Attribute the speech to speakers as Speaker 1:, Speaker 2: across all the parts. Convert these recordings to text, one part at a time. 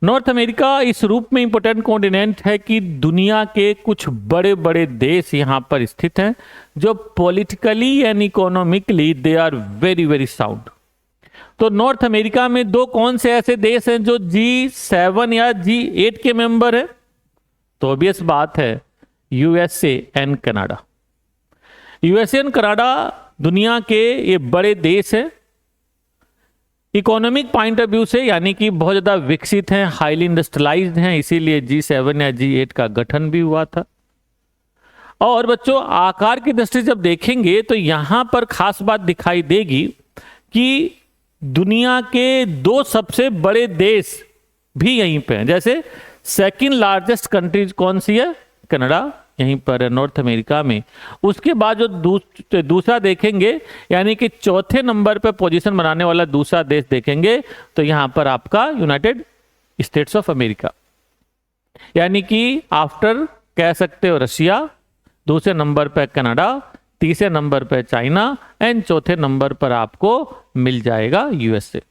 Speaker 1: North America इस रूप में इंपोर्टेंट कॉन्टिनेंट है कि दुनिया के कुछ बड़े बड़े देश यहाँ पर स्थित हैं जो politically and economically they are very very sound. तो नॉर्थ अमेरिका में दो कौन से ऐसे देश हैं जो G7 या G8 के मेंबर है? तो ऑब्वियस बात है USA and Canada. USA and Canada दुनिया के ये बड़े देश हैं इकोनॉमिक पॉइंट ऑफ व्यू से, यानी कि बहुत ज्यादा विकसित हैं, हाईली इंडस्ट्रियलाइज्ड हैं, इसीलिए G7 या G8 का गठन भी हुआ था। और बच्चों आकार की दृष्टि जब देखेंगे तो यहां पर खास बात दिखाई देगी कि दुनिया के दो सबसे बड़े देश भी यहीं पे हैं। जैसे सेकंड लार्जेस्ट कंट्री कौन सी है? कनाडा, यहीं पर है नॉर्थ अमेरिका में। उसके बाद जो दूसरा देखेंगे यानी कि चौथे नंबर पर पोजीशन बनाने वाला दूसरा देश देखेंगे तो यहां पर आपका यूनाइटेड स्टेट्स ऑफ अमेरिका, यानी कि आफ्टर कह सकते हो रशिया, दूसरे नंबर पर कनाडा, तीसरे नंबर पर चाइना एंड चौथे नंबर पर आपको मिल जाएगा यूएसए।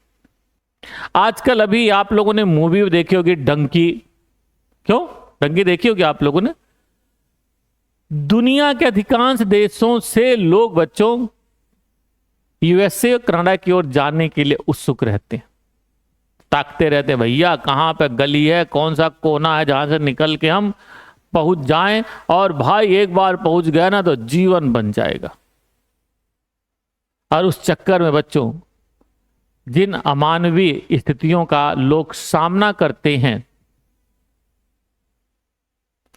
Speaker 1: आजकल अभी आप लोगों ने मूवी देखी होगी डंकी। क्यों डंकी देखी होगी आप लोगों ने? दुनिया के अधिकांश देशों से लोग बच्चों यूएसए और कनाडा की ओर जाने के लिए उत्सुक रहते हैं, ताकते रहते हैं भैया कहां पे गली है, कौन सा कोना है जहां से निकल के हम पहुंच जाएं, और भाई एक बार पहुंच गए ना तो जीवन बन जाएगा। और उस चक्कर में बच्चों जिन अमानवीय स्थितियों का लोग सामना करते हैं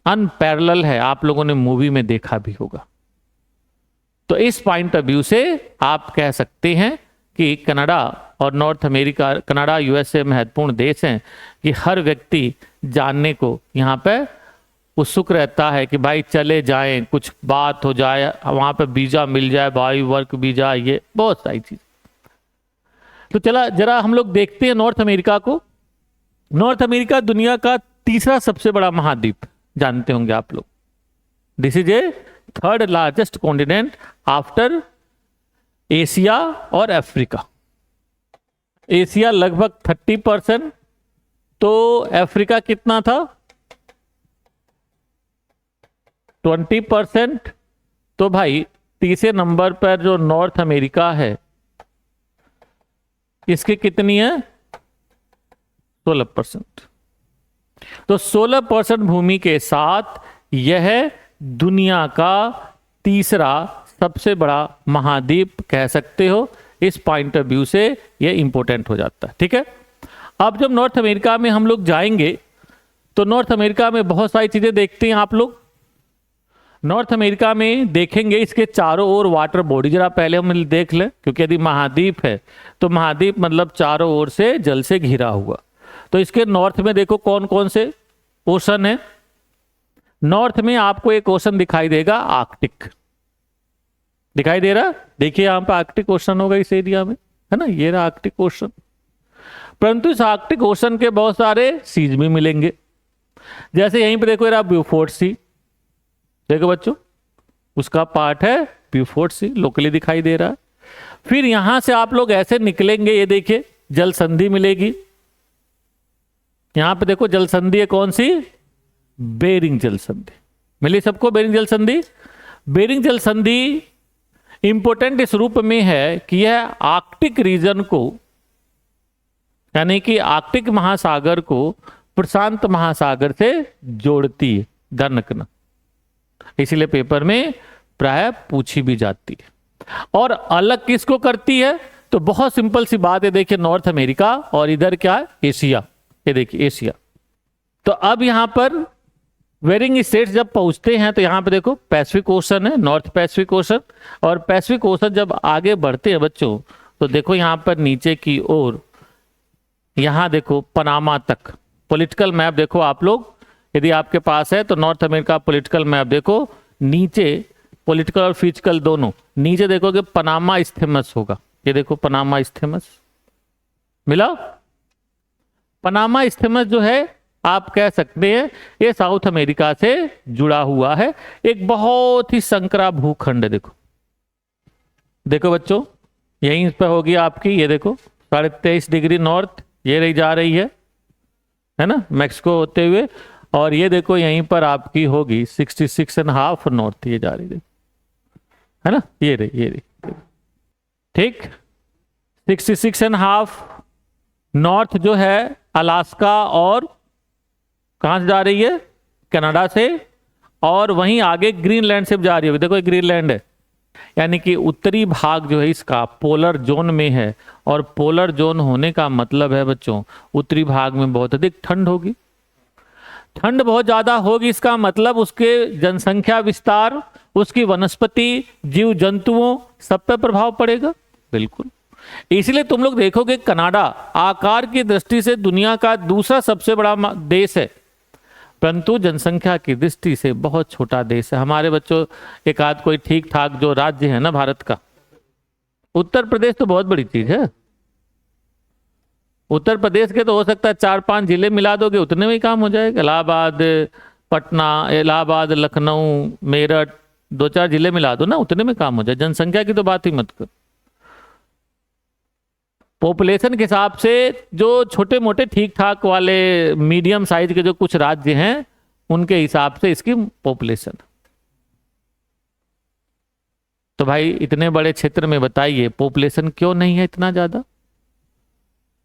Speaker 1: अनपैरेलल है, आप लोगों ने मूवी में देखा भी होगा। तो इस पॉइंट ऑफ व्यू से आप कह सकते हैं कि कनाडा और नॉर्थ अमेरिका, कनाडा यूएसए महत्वपूर्ण देश हैं कि हर व्यक्ति जानने को यहाँ पे उत्सुक रहता है कि भाई चले जाएं, कुछ बात हो जाए, वहां पे वीजा मिल जाए, भाई वर्क वीजा, ये बहुत सारी चीज। तो चला जरा हम लोग देखते हैं नॉर्थ अमेरिका को। नॉर्थ अमेरिका दुनिया का तीसरा सबसे बड़ा महाद्वीप, जानते होंगे आप लोग। This is a third largest continent after Asia और अफ्रीका। एशिया लगभग 30%, तो अफ्रीका कितना था? 20%। तो भाई तीसरे नंबर पर जो नॉर्थ अमेरिका है इसकी कितनी है? 16%। तो 16% भूमि के साथ यह दुनिया का तीसरा सबसे बड़ा महाद्वीप कह सकते हो। इस पॉइंट ऑफ व्यू से यह इंपॉर्टेंट हो जाता है। ठीक है, अब जब नॉर्थ अमेरिका में हम लोग जाएंगे तो नॉर्थ अमेरिका में बहुत सारी चीजें देखते हैं आप लोग। नॉर्थ अमेरिका में देखेंगे इसके चारों ओर वाटर बॉडी, जरा पहले हम देख लें, क्योंकि यदि महाद्वीप है तो महाद्वीप मतलब चारों ओर से जल से घिरा हुआ। तो इसके नॉर्थ में देखो कौन कौन से ओशन है। नॉर्थ में आपको एक ओशन दिखाई देगा, आर्कटिक दिखाई दे रहा, देखिए यहां पर आर्कटिक ओशन होगा इस एरिया में, है ना, ये रहा आर्कटिक ओशन। परंतु इस आर्कटिक ओशन के बहुत सारे सीज भी मिलेंगे। जैसे यहीं पे देखो ये रहा ब्यूफोर्ट सी, देखो बच्चों उसका पार्ट है ब्यूफोर्ट सी, लोकली दिखाई दे रहा है। फिर यहां से आप लोग ऐसे निकलेंगे, ये देखिए जल संधि मिलेगी। यहां पे देखो जल संधि है कौन सी? बेरिंग जल संधि मिली सबको। बेरिंग जल संधि, बेरिंग जल संधि इंपोर्टेंट इस रूप में है कि यह आर्कटिक रीजन को, यानी कि आर्कटिक महासागर को प्रशांत महासागर से जोड़ती है, ध्यान रखना, इसीलिए पेपर में प्राय पूछी भी जाती है। और अलग किसको करती है? तो बहुत सिंपल सी बात है, देखिए नॉर्थ अमेरिका और इधर क्या है? एशिया। ये देखिए एशिया। तो अब यहां पर बेरिंग स्टेट्स जब पहुंचते हैं तो यहां पे देखो पैसिफिक ओशन है, नॉर्थ पैसिफिक ओशन। और पैसिफिक ओशन जब आगे बढ़ते हैं बच्चों तो देखो यहां पर नीचे की ओर, यहां देखो पनामा तक। पॉलिटिकल मैप देखो आप लोग, यदि आपके पास है तो नॉर्थ अमेरिका पॉलिटिकल मैप देखो, नीचे पॉलिटिकल और फिजिकल दोनों, नीचे देखोगे पनामा स्थिमस होगा। ये देखो पनामा स्थिमस मिला। पनामा स्थिमस जो है आप कह सकते हैं ये साउथ अमेरिका से जुड़ा हुआ है, एक बहुत ही संकरा भूखंड है। देखो देखो बच्चों यहीं पे होगी आपकी, ये देखो 23.5 डिग्री नॉर्थ, ये रही जा रही है, है ना, मैक्सिको होते हुए, और ये देखो यहीं पर आपकी होगी 66.5 नॉर्थ, ये जा रही है ना, ये रही ठीक। 66.5 नॉर्थ जो है अलास्का और कहां से जा रही है, कनाडा से, और वहीं आगे ग्रीनलैंड से जा रही होगी, देखो ये ग्रीनलैंड है, यानी कि उत्तरी भाग जो है इसका पोलर जोन में है, और पोलर जोन होने का मतलब है बच्चों उत्तरी भाग में बहुत अधिक ठंड होगी। ठंड बहुत ज्यादा होगी, इसका मतलब उसके जनसंख्या विस्तार, उसकी वनस्पति, जीव जंतुओं, सब पे प्रभाव पड़ेगा। बिल्कुल, इसलिए तुम लोग देखोगे कनाडा आकार की दृष्टि से दुनिया का दूसरा सबसे बड़ा देश है, परंतु जनसंख्या की दृष्टि से बहुत छोटा देश है। हमारे बच्चों एक आध कोई ठीक ठाक जो राज्य है ना भारत का, उत्तर प्रदेश तो बहुत बड़ी चीज है। उत्तर प्रदेश के तो हो सकता है 4-5 जिले मिला दोगे उतने में ही काम हो जाएगा। इलाहाबाद, पटना, इलाहाबाद, लखनऊ, मेरठ, 2-4 जिले मिला दो ना, उतने में काम हो जाए। जनसंख्या की तो बात ही मत कर। पॉपुलेशन के हिसाब से जो छोटे मोटे ठीक ठाक वाले मीडियम साइज के जो कुछ राज्य हैं उनके हिसाब से इसकी पॉपुलेशन। तो भाई इतने बड़े क्षेत्र में बताइए पॉपुलेशन क्यों नहीं है इतना ज्यादा।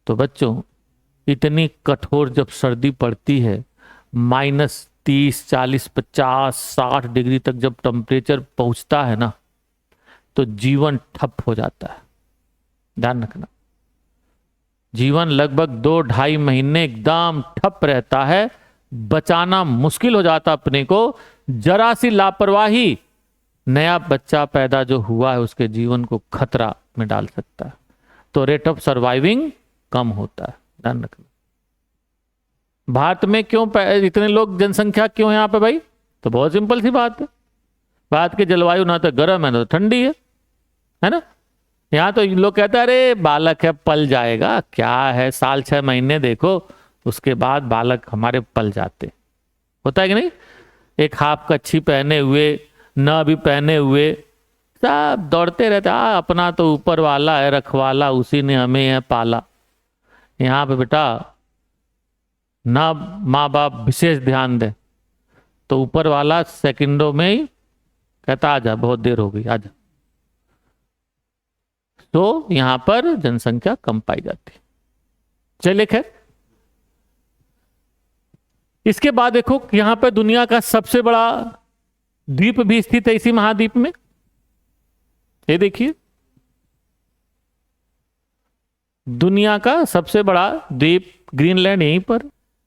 Speaker 1: तो बच्चों इतनी कठोर जब सर्दी पड़ती है, -30, 40, 50, 60 डिग्री तक जब टेम्परेचर पहुंचता है ना, तो जीवन ठप हो जाता है। ध्यान रखना, जीवन लगभग 2-2.5 महीने एकदम ठप रहता है, बचाना मुश्किल हो जाता अपने को। जरा सी लापरवाही नया बच्चा पैदा जो हुआ है उसके जीवन को खतरा में डाल सकता है। तो रेट ऑफ सर्वाइविंग कम होता है। ध्यान रखना। भारत में क्यों इतने लोग जनसंख्या क्यों है यहाँ पे भाई, तो बहुत सिंपल सी बात है। भारत की जलवायु ना तो गर्म है ना तो ठंडी है ना। यहाँ तो लोग कहते हैं अरे बालक है पल जाएगा, क्या है, साल 6 महीने देखो उसके बाद बालक हमारे पल जाते। होता है कि नहीं। एक हाफ कच्छी पहने हुए, न भी पहने हुए, सब दौड़ते रहते, अपना तो ऊपर वाला है रखवाला, उसी ने हमें है पाला। यहाँ पे बेटा ना माँ बाप विशेष ध्यान दे तो ऊपर वाला सेकंडों में ही कहता आजा बहुत देर हो गई आजा। तो यहां पर जनसंख्या कम पाई जाती। चलिए खैर, इसके बाद देखो यहां पर दुनिया का सबसे बड़ा द्वीप भी स्थित है इसी महाद्वीप में। ये देखिए दुनिया का सबसे बड़ा द्वीप ग्रीनलैंड यहीं पर।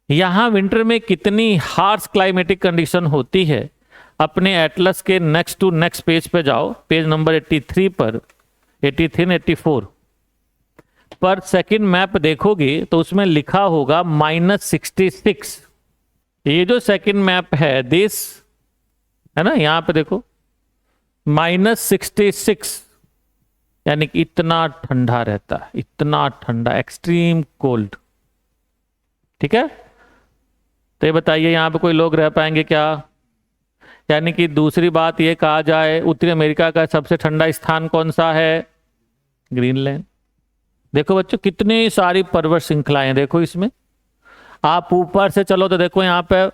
Speaker 1: यहां विंटर में कितनी हार्श क्लाइमेटिक कंडीशन होती है, अपने एटलस के नेक्स्ट टू नेक्स्ट पेज पे जाओ, पेज नंबर 83 पर, 83 84 पर सेकंड मैप देखोगे तो उसमें लिखा होगा -66। ये जो सेकंड मैप है देश है ना, यहां पे देखो -66, यानी कि इतना ठंडा रहता है, इतना ठंडा, एक्सट्रीम कोल्ड। ठीक है, तो ये बताइए यहां पे कोई लोग रह पाएंगे क्या। यानी कि दूसरी बात ये कहा जाए उत्तरी अमेरिका का सबसे ठंडा स्थान कौन सा है, ग्रीनलैंड। देखो बच्चों कितनी सारी पर्वत श्रृंखलाएं, देखो इसमें आप ऊपर से चलो तो देखो यहाँ पे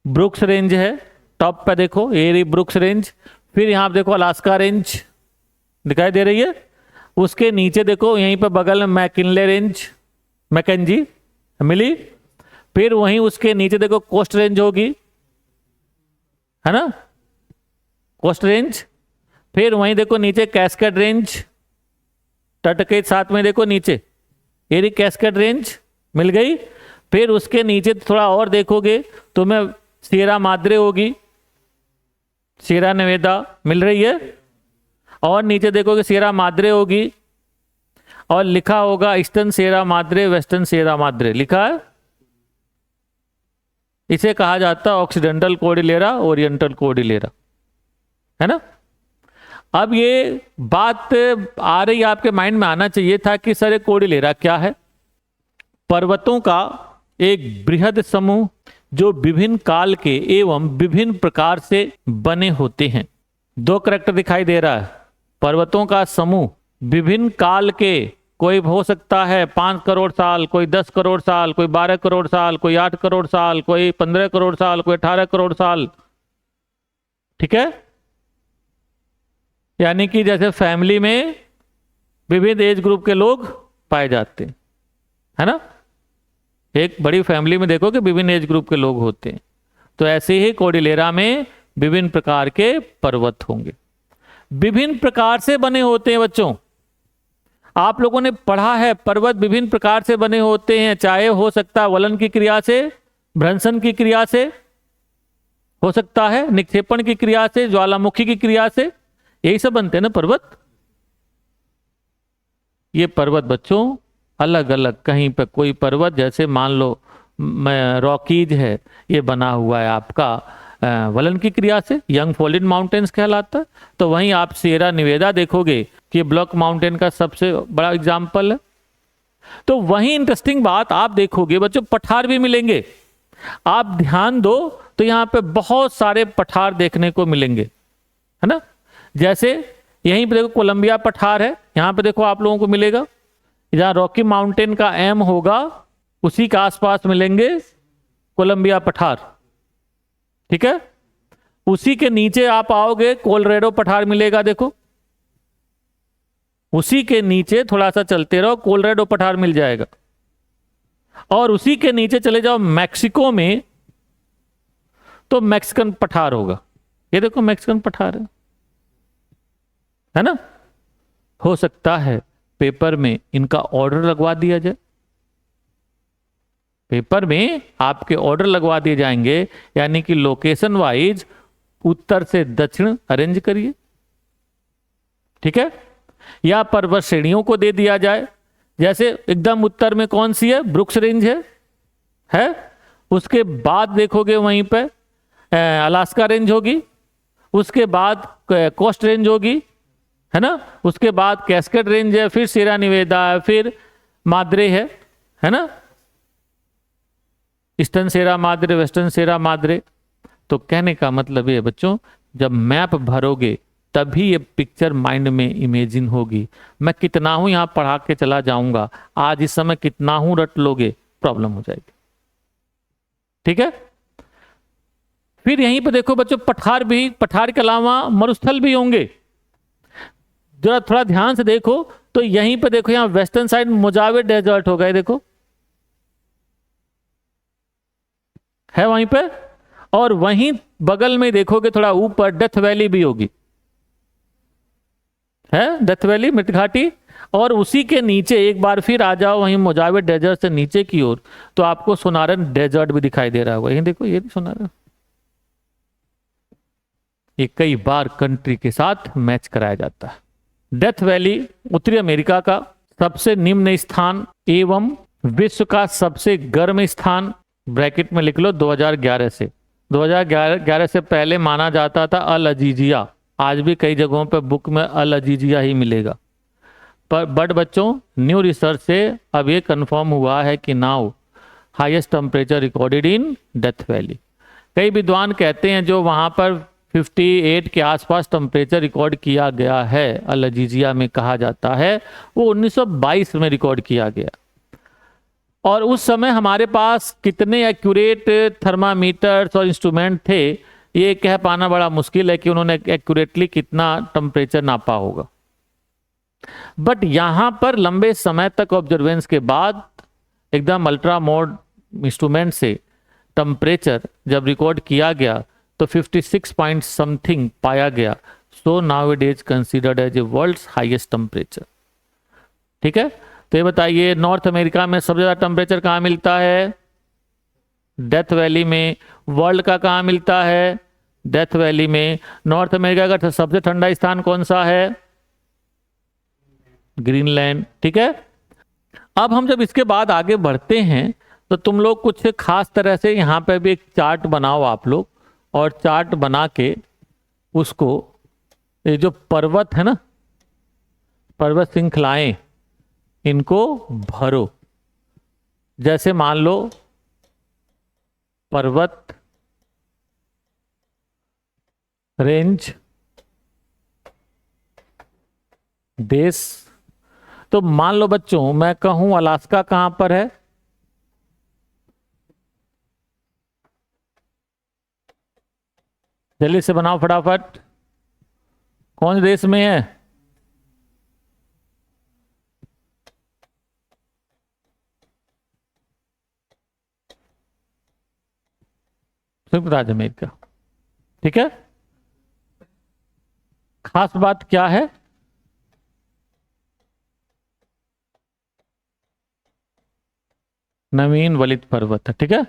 Speaker 1: ब्रुक्स रेंज है, टॉप पे देखो ये रही ब्रुक्स रेंज, फिर यहाँ पे देखो अलास्का रेंज दिखाई दे रही है, उसके नीचे देखो यहीं पे बगल में मैकिनले रेंज, मैकेंजी मिली, फिर वहीं उसके नीचे देखो कोस्ट रेंज होगी, है ना, कोस्ट रेंज, फिर वहीं देखो नीचे कैस्केड रेंज, तट के साथ में देखो नीचे ये रही कैस्केड रेंज मिल गई। फिर उसके नीचे थोड़ा और देखोगे तो मैं सियरा माद्रे होगी, सियरा नेवेदा मिल रही है, और नीचे देखोगे सियरा माद्रे होगी, और लिखा होगा eastern Sierra Madre, western Sierra Madre लिखा है। इसे कहा जाता है ऑक्सीडेंटल कोर्डिलेरा, ओरिएंटल कोर्डिलेरा, है ना। अब ये बात आ रही आपके माइंड में आना चाहिए था कि सर ये कोर्डिलेरा क्या है। पर्वतों का एक बृहद समूह जो विभिन्न काल के एवं विभिन्न प्रकार से बने होते हैं। 2 करैक्टर दिखाई दे रहा है, पर्वतों का समूह विभिन्न काल के कोई हो सकता है 5 करोड़ साल, कोई 10 करोड़ साल, कोई 12 करोड़ साल, कोई 8 करोड़ साल, कोई 15 करोड़ साल, कोई 18 करोड़ साल। ठीक है, यानी कि जैसे फैमिली में विविध एज ग्रुप के लोग पाए जाते हैं, है ना। एक बड़ी फैमिली में देखो कि विभिन्न एज ग्रुप के लोग होते हैं, तो ऐसे ही कोर्डिलेरा में विभिन्न प्रकार के पर्वत होंगे, विभिन्न प्रकार से बने होते हैं। बच्चों, आप लोगों ने पढ़ा है पर्वत विभिन्न प्रकार से बने होते हैं, चाहे हो सकता है वलन की क्रिया से, भ्रंशन की क्रिया से, हो सकता है निक्षेपण की क्रिया से, ज्वालामुखी की क्रिया से, यही सब बनते हैं ना पर्वत। ये पर्वत बच्चों अलग अलग, कहीं पर कोई पर्वत जैसे मान लो रॉकीज है, ये बना हुआ है आपका वलन की क्रिया से, यंग फोल्डेड माउंटेन्स कहलाता है। तो वहीं आप सियरा निवेदा देखोगे कि ब्लॉक माउंटेन का सबसे बड़ा एग्जाम्पल है। तो वहीं इंटरेस्टिंग बात आप देखोगे बच्चों, पठार भी मिलेंगे। आप ध्यान दो तो यहां पे बहुत सारे पठार देखने को मिलेंगे, है ना। जैसे यहीं पे देखो कोलंबिया पठार है, यहां पे देखो आप लोगों को मिलेगा। जहां रॉकी माउंटेन का एम होगा उसी के आसपास मिलेंगे कोलंबिया पठार। ठीक है, उसी के नीचे आप आओगे कोलोराडो पठार मिलेगा, देखो उसी के नीचे थोड़ा सा चलते रहो कोलोराडो पठार मिल जाएगा। और उसी के नीचे चले जाओ मैक्सिको में तो मैक्सिकन पठार होगा, ये देखो मैक्सिकन पठार है ना। हो सकता है पेपर में इनका ऑर्डर लगवा दिया जाए, पेपर में आपके ऑर्डर लगवा दिए जाएंगे, यानी कि लोकेशन वाइज उत्तर से दक्षिण अरेंज करिए। ठीक है, या पर्वत श्रेणियों को दे दिया जाए, जैसे एकदम उत्तर में कौन सी है, ब्रुक्स रेंज है। उसके बाद देखोगे वहीं पे अलास्का रेंज होगी, उसके बाद कोस्ट रेंज होगी, है ना। उसके बाद कैस्केड रेंज है, फिर सियरा निवेदा है, फिर माद्रे है ना, eastern Sierra Madre, western Sierra Madre. तो कहने का मतलब ये बच्चों, जब मैप भरोगे तभी ये पिक्चर माइंड में इमेजिन होगी। मैं कितना हूं यहां पढ़ा के चला जाऊंगा, आज इस समय कितना हूं रट लोगे, प्रॉब्लम हो जाएगी। ठीक है, फिर यहीं पे देखो बच्चों पठार भी, पठार के अलावा मरुस्थल भी होंगे। जरा थोड़ा ध्यान से देखो तो यहीं पे देखो, यहां वेस्टर्न साइड मोजावे डेजर्ट हो गए, देखो है वहीं पे। और वहीं बगल में देखोगे थोड़ा ऊपर डेथ वैली भी होगी, है डेथ वैली, मृत घाटी। और उसी के नीचे एक बार फिर आ जाओ वहीं मोजावे डेजर्ट से नीचे की ओर, तो आपको सोनारन डेजर्ट भी दिखाई दे रहा होगा। यहीं देखो, ये सोनारन, ये कई बार कंट्री के साथ मैच कराया जाता है। डेथ वैली उत्तरी अमेरिका का सबसे निम्न स्थान एवं विश्व का सबसे गर्म स्थान, ब्रैकेट में लिख लो 2011 से। 2011 से पहले माना जाता था अल अजीजिया, आज भी कई जगहों पर बुक में अल अजीजिया ही मिलेगा। पर बट बच्चों न्यू रिसर्च से अब ये कंफर्म हुआ है कि now highest temperature recorded in death valley. कई विद्वान कहते हैं जो वहां पर 58 के आसपास टेम्परेचर रिकॉर्ड किया गया है, अल अजीजिया में कहा जाता है, वो 1922 में रिकॉर्ड किया गया। और उस समय हमारे पास कितने एक्यूरेट थर्मामीटर्स और इंस्ट्रूमेंट थे, ये कह पाना बड़ा मुश्किल है कि उन्होंने एक्यूरेटली कितना टेम्परेचर नापा होगा। बट यहां पर लंबे समय तक ऑब्जर्वेंस के बाद एकदम अल्ट्रा मोड इंस्ट्रूमेंट से टेम्परेचर जब रिकॉर्ड किया गया तो 56 पॉइंट समथिंग पाया गया। So now it is considered as a world's highest temperature. ठीक है, तो ये बताइए नॉर्थ अमेरिका में सबसे ज्यादा टेम्परेचर कहाँ मिलता है, डेथ वैली में। वर्ल्ड का कहाँ मिलता है, डेथ वैली में। नॉर्थ अमेरिका का सबसे ठंडा स्थान कौन सा है, ग्रीनलैंड। ठीक है, अब हम जब इसके बाद आगे बढ़ते हैं तो तुम लोग कुछ खास तरह से यहां पे भी एक चार्ट बनाओ आप लोग, और चार्ट बना के उसको, ये जो पर्वत है ना, पर्वत श्रृंखलाएं, इनको भरो। जैसे मान लो पर्वत रेंज देश, तो मान लो बच्चों मैं कहूं अलास्का कहां पर है, जल्दी से बनाओ फटाफट, कौन से देश में है? संयुक्त राज्य अमेरिका। ठीक है, खास बात क्या है? नवीन वलित पर्वत है। ठीक है,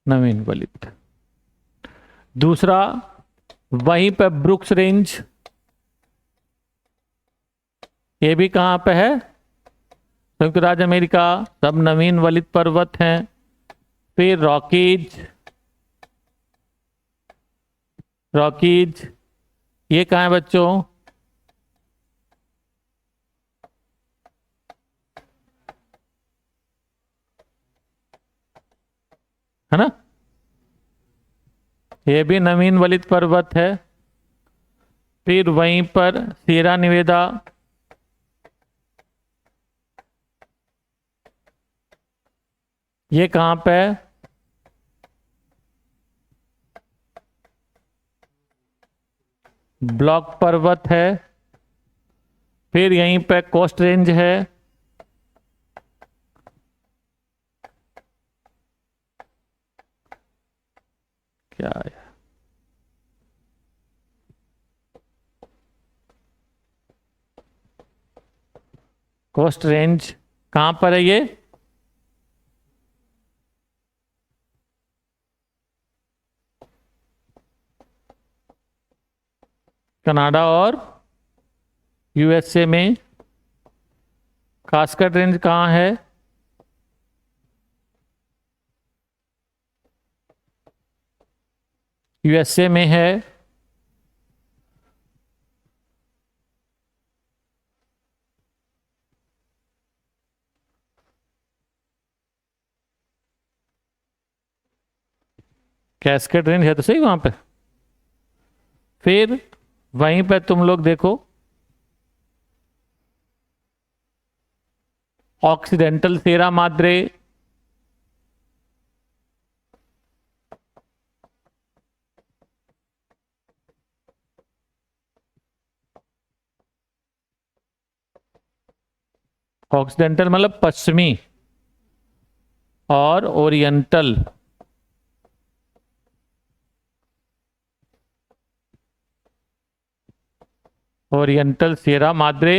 Speaker 1: नवीन वलित। दूसरा वहीं पे ब्रुक्स रेंज, ये भी कहां पे है? संयुक्त राज्य अमेरिका। सब नवीन वलित पर्वत हैं। फिर रॉकीज, रॉकीज ये कहां है बच्चों? है ना, ये भी नवीन वलित पर्वत है। फिर वहीं पर सीरा निवेदा, ये कहां पे है? ब्लॉक पर्वत है। फिर यहीं पे कोस्ट रेंज है। क्या है? कोस्ट रेंज कहां पर है ये? कनाडा और यूएसए में। कास्केड रेंज कहां है? यूएसए में है। कैस्केड रेंज है तो सही वहां पे। फिर वहीं पे तुम लोग देखो ऑक्सीडेंटल सेरा माद्रे, ऑक्सीडेंटल मतलब पश्चिमी, और ओरिएंटल ओरिएंटल सेरा माद्रे,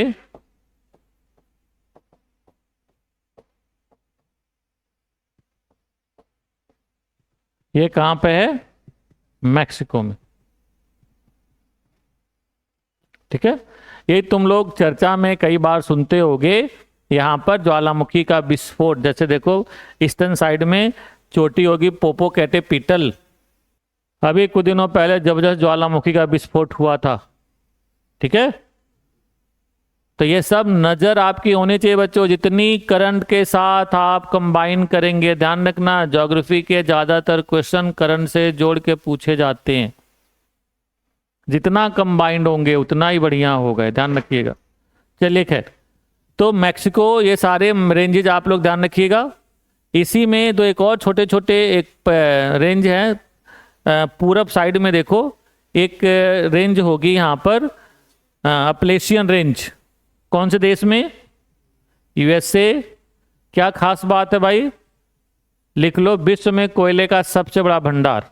Speaker 1: ये कहां पे है? मैक्सिको में। ठीक है, ये तुम लोग चर्चा में कई बार सुनते होगे, यहां पर ज्वालामुखी का विस्फोट, जैसे देखो ईस्टर्न साइड में चोटी होगी पोपोकेटेपिटल, अभी कुछ दिनों पहले जबरदस्त ज्वालामुखी का विस्फोट हुआ था। ठीक है, तो ये सब नजर आपकी होनी चाहिए बच्चों, जितनी करंट के साथ आप कंबाइन करेंगे। ध्यान रखना ज्योग्राफी के ज्यादातर क्वेश्चन करंट से जोड़ के पूछे जाते हैं, जितना कंबाइंड होंगे उतना ही बढ़िया होगा, ध्यान रखिएगा। चलिए खैर, तो मैक्सिको, ये सारे रेंजेज आप लोग ध्यान रखिएगा। इसी में दो एक और छोटे छोटे एक रेंज है, पूरब साइड में देखो एक रेंज होगी यहाँ पर, अपलेशियन रेंज। कौन से देश में? यूएसए। क्या खास बात है भाई? लिख लो, विश्व में कोयले का सबसे बड़ा भंडार,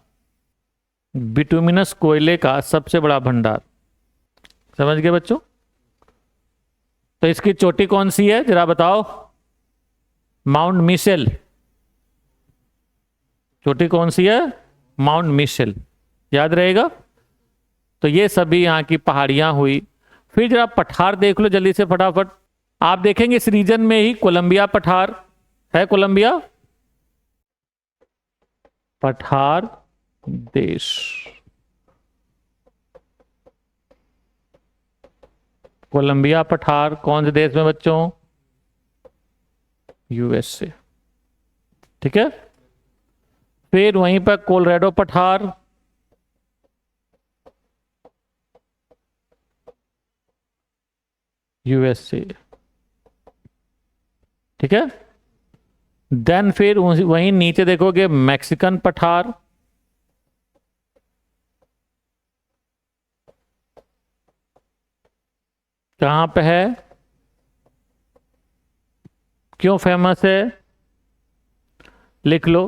Speaker 1: बिटुमिनस कोयले का सबसे बड़ा भंडार। समझ गए बच्चों? तो इसकी चोटी कौन सी है जरा बताओ? Mount Mitchell. चोटी कौन सी है? माउंट मिशेल, याद रहेगा। तो ये सभी यहाँ की पहाड़ियां हुई। फिर जरा पठार देख लो जल्दी से फटाफट। आप देखेंगे इस रीजन में ही कोलंबिया पठार है, कोलंबिया पठार देश। कोलंबिया पठार कौन से देश में बच्चों? यूएसए। ठीक है, फिर वहीं पर कोलोराडो पठार, यूएसए, ठीक है। देन फिर वहीं नीचे देखोगे मैक्सिकन पठार, कहां पे है, क्यों फेमस है, लिख लो।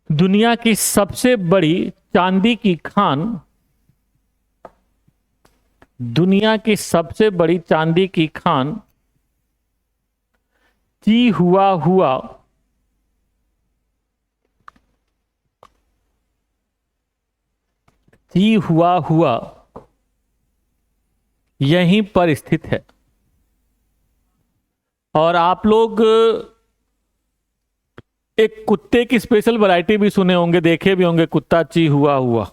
Speaker 1: दुनिया की सबसे बड़ी चांदी की खान, दुनिया की सबसे बड़ी चांदी की खान चिहुआहुआ चिहुआहुआ यहीं पर स्थित है। और आप लोग एक कुत्ते की स्पेशल वैरायटी भी सुने होंगे, देखे भी होंगे, कुत्ता चिहुआहुआ।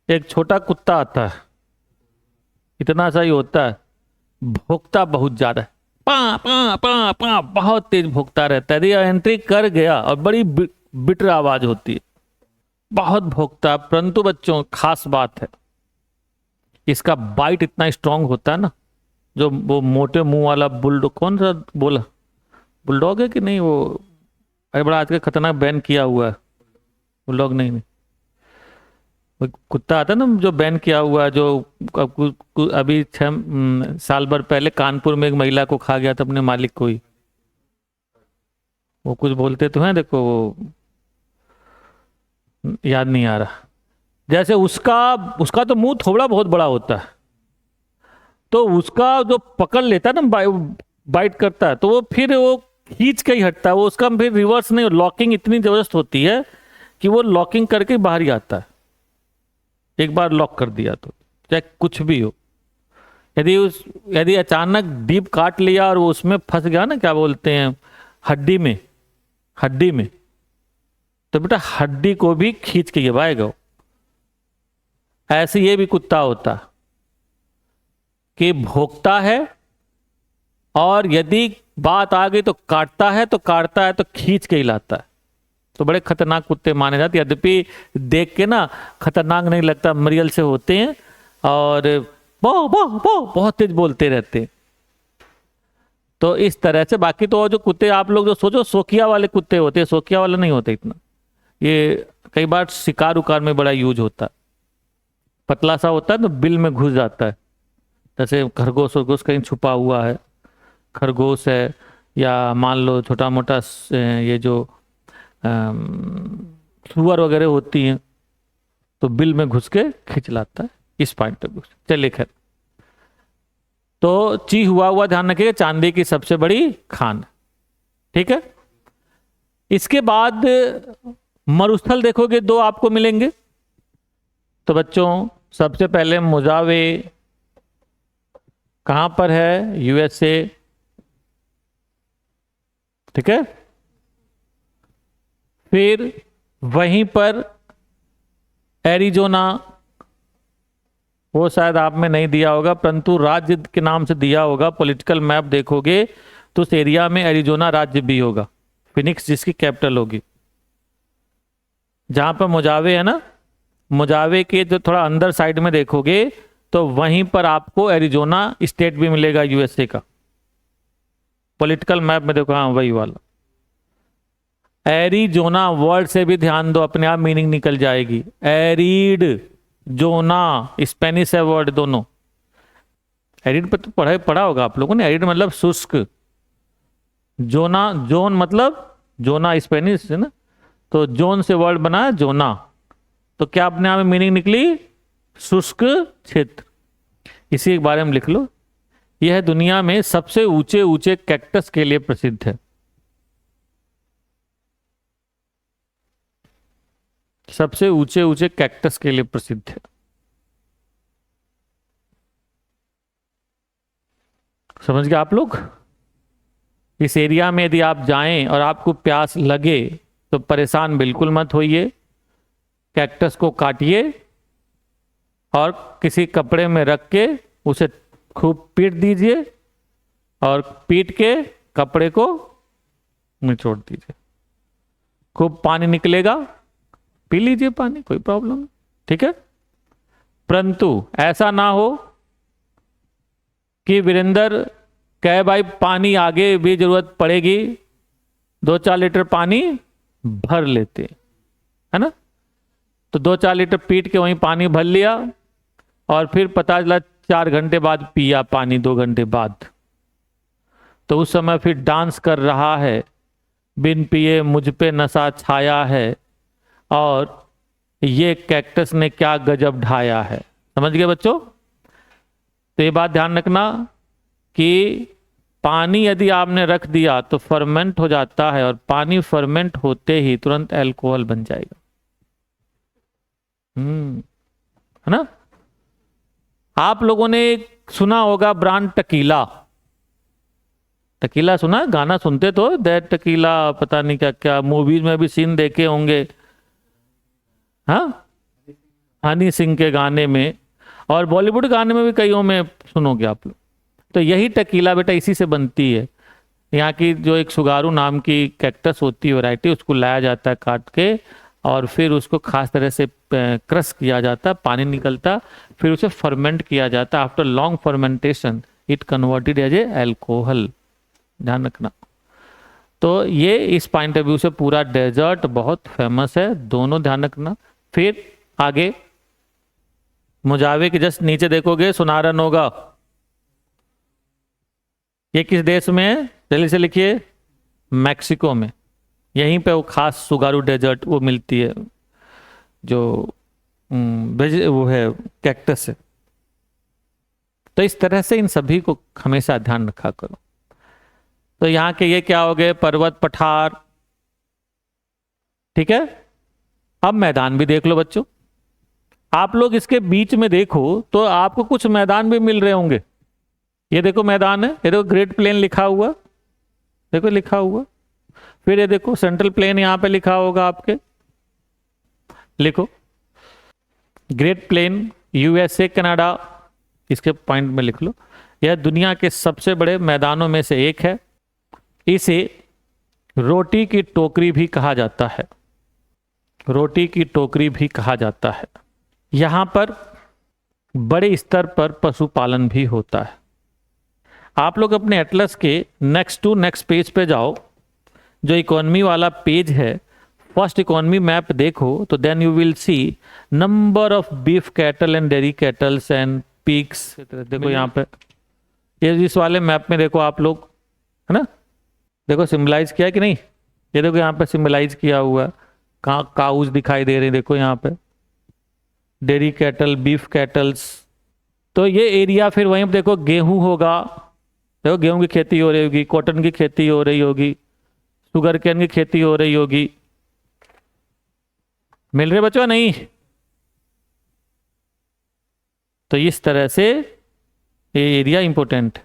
Speaker 1: एक छोटा कुत्ता आता है, इतना सा ही होता है, भौंकता बहुत ज्यादा है, पा पा पा पा, बहुत तेज भौंकता रहता है। यदि एंट्री कर गया और बड़ी बिटर आवाज होती है, बहुत भौंकता, परंतु बच्चों खास बात है इसका बाइट इतना स्ट्रांग होता है ना, जो वो मोटे मुंह वाला बुलडॉग, कौन सा बोला, बुलडॉग है कि नहीं वो, अरे बड़ा आजकल खतरनाक बैन किया हुआ है, बुलडॉग नहीं, वो कुत्ता आता है ना जो बैन किया हुआ है, जो अभी 6 साल भर पहले कानपुर में एक महिला को खा गया था अपने मालिक को ही, वो कुछ बोलते तो हैं, देखो वो याद नहीं आ रहा। जैसे उसका उसका तो मुंह थोड़ा बहुत बड़ा होता है, तो उसका जो पकड़ लेता है ना, बाइट करता है, तो वो फिर वो खींच के ही हटता है, वो उसका फिर रिवर्स नहीं, लॉकिंग इतनी जबरदस्त होती है कि वो लॉकिंग करके बाहर ही आता है। एक बार लॉक कर दिया तो चाहे कुछ भी हो, यदि अचानक डीप काट लिया और वो उसमें फंस गया ना, क्या बोलते हैं, हड्डी में, हड्डी में, तो बेटा हड्डी को भी खींच के गिराएगा। ऐसे ये भी कुत्ता होता कि भोंकता है, और यदि बात आ गई तो काटता है, तो काटता है तो खींच के ही लाता है। तो बड़े खतरनाक कुत्ते माने जाते, यद्यपि देख के ना खतरनाक नहीं लगता, मरियल से होते हैं और बहुत तेज बोलते रहते हैं। तो इस तरह से बाकी तो जो कुत्ते आप लोग जो सोचो शौकिया वाले कुत्ते होते हैं, शौकिया वाले नहीं होते इतना, ये कई बार शिकार उकार में बड़ा यूज होता है, पतला सा होता है तो बिल में घुस जाता है, जैसे खरगोश वरगोश कहीं छुपा हुआ है, खरगोश है, या मान लो छोटा मोटा ये जो सुअर वगैरह होती हैं, तो बिल में घुस के खींच लाता है, इस पॉइंट ऑफ व्यू। चलिए खैर, तो चिहुआहुआ ध्यान रखिएगा, चांदी की सबसे बड़ी खान, ठीक है। इसके बाद मरुस्थल देखोगे, 2 आपको मिलेंगे। तो बच्चों सबसे पहले मोजावे कहां पर है, यूएसए, ठीक है। फिर वहीं पर एरिजोना, वो शायद आप में नहीं दिया होगा, परंतु राज्य के नाम से दिया होगा, पॉलिटिकल मैप देखोगे तो उस एरिया में एरिजोना राज्य भी होगा, फिनिक्स जिसकी कैपिटल होगी। जहां पर मोजावे है ना, मोजावे के जो थोड़ा अंदर साइड में देखोगे तो वहीं पर आपको एरिजोना स्टेट भी मिलेगा यूएसए का, पॉलिटिकल मैप में देखो, हाँ वही वाला एरिजोना। वर्ड से भी ध्यान दो, अपने आप मीनिंग निकल जाएगी। एरिड जोना स्पेनिश है वर्ड दोनों। एरिड पर तो पढ़ा होगा आप लोगों ने, एरिड मतलब शुष्क, जोना जोन मतलब जोना स्पेनिश है ना, तो जोन से वर्ड बना जोना, तो क्या अपने आप में मीनिंग निकली, शुष्क क्षेत्र। इसी के बारे में लिख लो। यह दुनिया में सबसे ऊंचे ऊंचे कैक्टस के लिए प्रसिद्ध है। सबसे ऊंचे ऊंचे कैक्टस के लिए प्रसिद्ध है। समझ गए आप लोग। इस एरिया में यदि आप जाएं और आपको प्यास लगे तो परेशान बिल्कुल मत होइए, कैक्टस को काटिए और किसी कपड़े में रख के उसे खूब पीट दीजिए, और पीट के कपड़े को निचोड़ दीजिए, खूब पानी निकलेगा, पी लीजिए पानी, कोई प्रॉब्लम नहीं, ठीक है। परंतु ऐसा ना हो कि वीरेंद्र कहे भाई पानी आगे भी जरूरत पड़ेगी, 2-4 लीटर पानी भर लेते, है ना। तो 2-4 लीटर पीट के वहीं पानी भर लिया और फिर पता चला 4 घंटे बाद पिया पानी, 2 घंटे बाद, तो उस समय फिर डांस कर रहा है, बिन पिए मुझ पे नशा छाया है, और ये कैक्टस ने क्या गजब ढाया है। समझ गए बच्चों। तो ये बात ध्यान रखना कि पानी यदि आपने रख दिया तो फर्मेंट हो जाता है, और पानी फर्मेंट होते ही तुरंत अल्कोहल बन जाएगा। है ना। आप लोगों ने सुना होगा ब्रांड टकीला। टकीला सुना, गाना सुनते तो दैट टकीला, पता नहीं क्या क्या, मूवीज में भी सीन देखे होंगे। हाँ, हनी सिंह के गाने में और बॉलीवुड गाने में भी कईयों में सुनोगे आप लोग। तो यही टकीला बेटा इसी से बनती है। यहाँ की जो एक सुगारू नाम की कैक्टस होती है वैरायटी, उसको लाया जाता है काट के, और फिर उसको खास तरह से क्रश किया जाता, पानी निकलता, फिर उसे फर्मेंट किया जाता। After long fermentation it converted as a alcohol. ध्यान रखना। तो ये इस पॉइंट ऑफ व्यू से पूरा डेजर्ट बहुत फेमस है, दोनों ध्यान रखना। फिर आगे मुजावे के जस्ट नीचे देखोगे सुनारन होगा। ये किस देश में है, जल्दी से लिखिए, मैक्सिको में। यहीं पे वो खास सुगारू डेजर्ट वो मिलती है, जो वो है कैक्टस है। तो इस तरह से इन सभी को हमेशा ध्यान रखा करो। तो यहाँ के ये क्या हो गए, पर्वत पठार, ठीक है। अब मैदान भी देख लो बच्चों। आप लोग इसके बीच में देखो तो आपको कुछ मैदान भी मिल रहे होंगे। ये देखो मैदान है, ये देखो ग्रेट प्लेन लिखा हुआ, देखो लिखा हुआ। फिर ये देखो सेंट्रल प्लेन यहां पे लिखा होगा आपके, लिखो ग्रेट प्लेन यूएसए कनाडा, इसके पॉइंट में लिख लो। यह दुनिया के सबसे बड़े मैदानों में से एक है। इसे रोटी की टोकरी भी कहा जाता है, रोटी की टोकरी भी कहा जाता है। यहां पर बड़े स्तर पर पशुपालन भी होता है। आप लोग अपने एटलस के नेक्स्ट पेज पे जाओ, जो इकोनॉमी वाला पेज है, फर्स्ट इकोनॉमी मैप देखो, तो then you will see number of beef cattle and dairy cattles and pigs. देखो यहाँ पे ये इस वाले मैप में देखो आप लोग, है ना, देखो सिंबलाइज किया है कि नहीं। ये देखो यहाँ पे सिंबलाइज किया हुआ, काउज दिखाई दे रहे हैं, देखो यहाँ पे डेयरी कैटल, बीफ कैटल्स। तो ये एरिया फिर वहीं पे देखो गेहूं होगा, देखो गेहूं की खेती हो रही होगी, कॉटन की खेती हो रही होगी, शुगर केन की खेती हो रही होगी। मिल रहे बच्चों नहीं। तो इस तरह से ये एरिया इंपॉर्टेंट है।